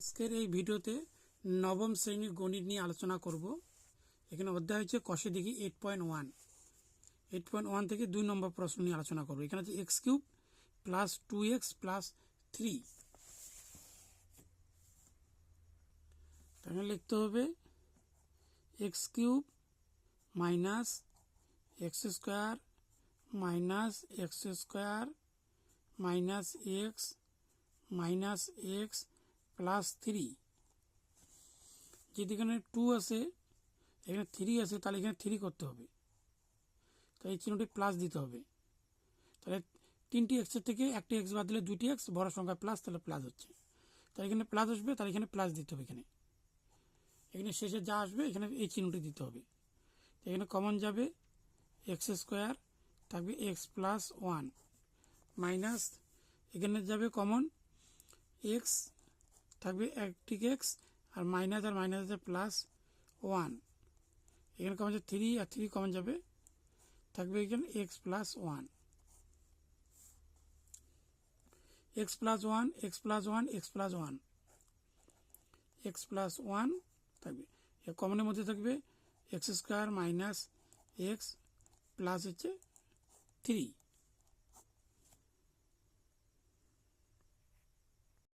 আজকের এই ভিডিওতে নবম শ্রেণীর গণিত নিয়ে আলোচনা করব। এখানে অধ্যায় হচ্ছে কষে দেখি 8.1 থেকে 2 নম্বর প্রশ্ন নিয়ে আলোচনা করব। এখানে হচ্ছে x³ প্লাস 2x প্লাস 3। তাহলে লিখতে হবে x³ minus x² minus x² minus x minus x plus 3। যদি এখানে 2 আছে, এখানে 3 আছে, তাহলে এখানে 3 করতে হবে। তাই এই চিহ্নটি প্লাস দিতে হবে। তাহলে 3টি এক্সের থেকে একটি এক্স বাদ দিলে 2টি এক্স, বড় সংখ্যা প্লাস, তাহলে প্লাস হচ্ছে। তাই এখানে প্লাস আসবে, তাহলে এখানে প্লাস দিতে হবে। এখানে শেষে যা আসবে এখানে এই চিহ্নটি দিতে হবে। তো এখানে কমন যাবে x² থাকবে x প্লাস 1 মাইনাস এখানে যাবে কমন x থাকবে একটি এক্স আর মাইনাস প্লাস 1। এখানে কমন যাবে 3 আর 3 কমন যাবে, থাকবে এখানে x plus 1 x plus 1 x plus 1 x plus 1 x plus 1 থাকবে। কমনের মধ্যে থাকবে x² মাইনাস এক্স প্লাস হচ্ছে 3।